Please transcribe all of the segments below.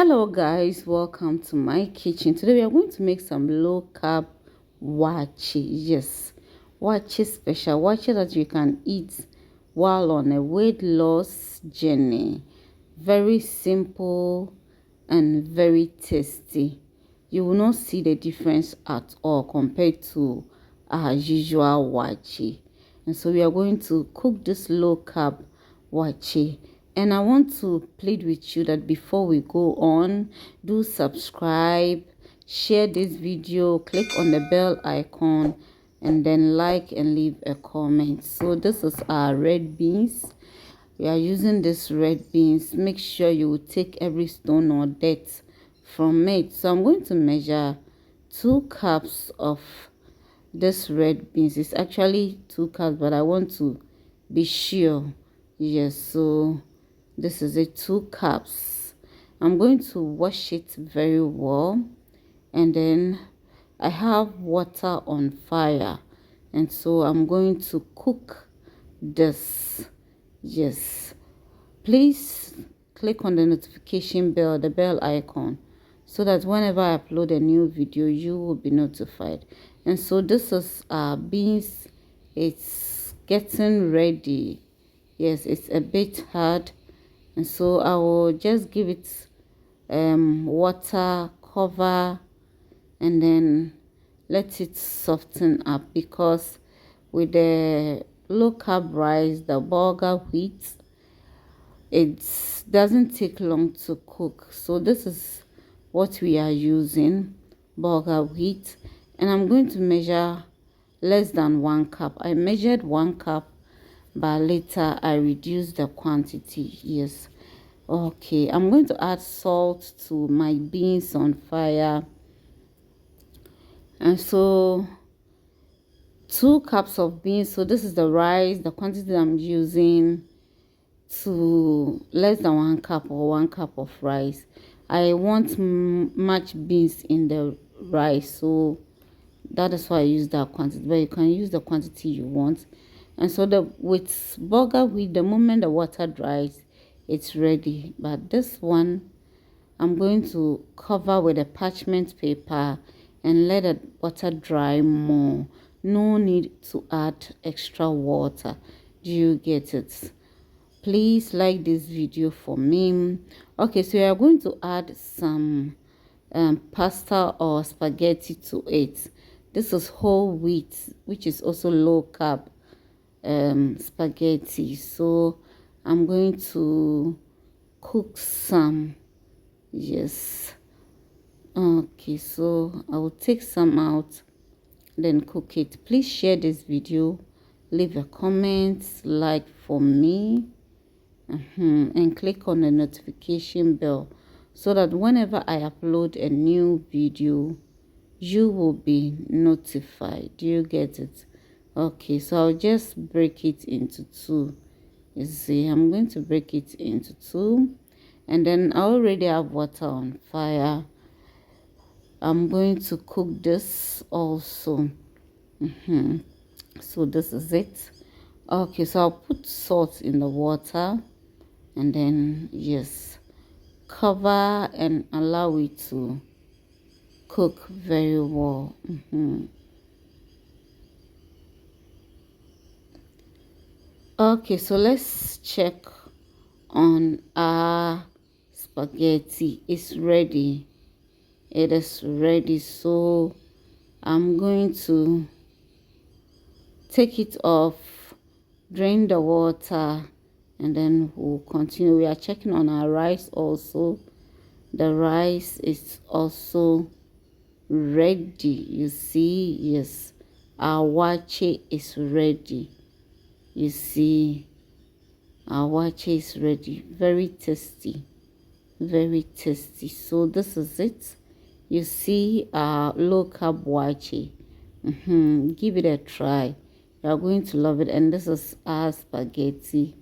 Hello guys, welcome to my kitchen. Today we are going to make some low carb wachi. Yes, wachi special, wachi that you can eat while on a weight loss journey. Very simple and very tasty. You will not see the difference at all compared to our usual wachi. And so we are going to cook this low carb wachi. And I want to plead with you that before we go on, do subscribe, share this video, click on the bell icon, and then like and leave a comment. So this is our red beans. We are using this red beans. Make sure you take every stone or dirt from it. So I'm going to measure 2 cups of this red beans. It's actually 2 cups, but I want to be sure. Yes, so this is 2 cups. I'm going to wash it very well, and then I have water on fire, and so I'm going to cook this. Yes, please click on the notification bell, the bell icon, so that whenever I upload a new video you will be notified. And so this is beans. It's getting ready. Yes, it's a bit hard, and so I will just give it water, cover, and then let it soften up, because with the low carb rice, the bulgur wheat, it doesn't take long to cook. So this is what we are using, bulgur wheat, and I'm going to measure less than 1 cup. I measured 1 cup, but later I reduced the quantity. Yes, okay, I'm going to add salt to my beans on fire. And so 2 cups of beans. So this is the rice, the quantity I'm using, to less than 1 cup or 1 cup of rice. I want much beans in the rice, so that is why I use that quantity, but you can use the quantity you want. And so with bulgur wheat, the moment the water dries, it's ready. But this one, I'm going to cover with a parchment paper and let the water dry more. No need to add extra water. Do you get it? Please like this video for me. Okay, so we are going to add some pasta or spaghetti to it. This is whole wheat, which is also low carb spaghetti. So I'm going to cook some. Yes, okay, so I will take some out, then cook it. Please share this video, leave a comment, like for me, and click on the notification bell, so that whenever I upload a new video you will be notified. Do you get it? Okay, so I'll just break it into 2. You see, I'm going to break it into 2, and then I already have water on fire. I'm going to cook this also. So this is it. Okay, so I'll put salt in the water, and then yes, cover and allow it to cook very well. Okay, so let's check on our spaghetti. It's ready. It is ready. So I'm going to take it off, drain the water, and then we'll continue. We are checking on our rice also. The rice is also ready. You see, yes, our wachi is ready. You see, our wachi is ready. Very tasty, very tasty. So this is it. You see our low carb wachi. Give it a try. You are going to love it. And this is our spaghetti,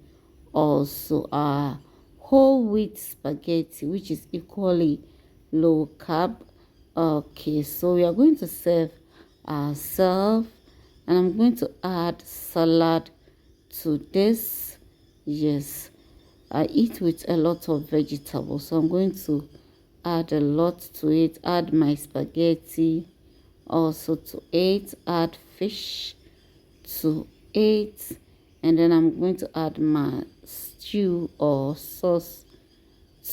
also our whole wheat spaghetti, which is equally low carb. Okay, so we are going to serve ourselves, and I'm going to add salad to this. Yes, I eat with a lot of vegetables, so I'm going to add a lot to it. Add my spaghetti also to it. Add fish to it. And then I'm going to add my stew or sauce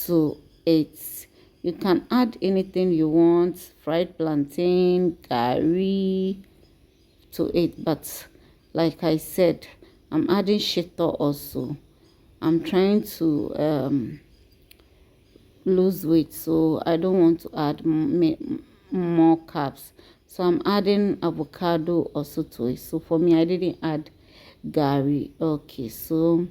to it. You can add anything you want, fried plantain, curry to it, but like I said, I'm adding shito also. I'm trying to lose weight, so I don't want to add more carbs, so I'm adding avocado also to it. So for me, I didn't add gari. Okay, so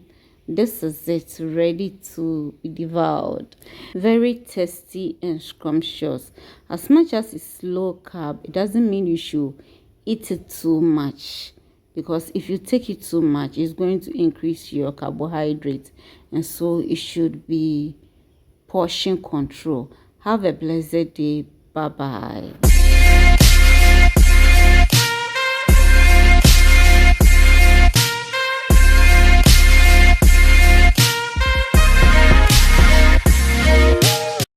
this is it, ready to be devoured. Very tasty and scrumptious. As much as it's low carb, it doesn't mean you should eat it too much, because if you take it too much, it's going to increase your carbohydrate, and so it should be portion control. Have a blessed day. Bye bye.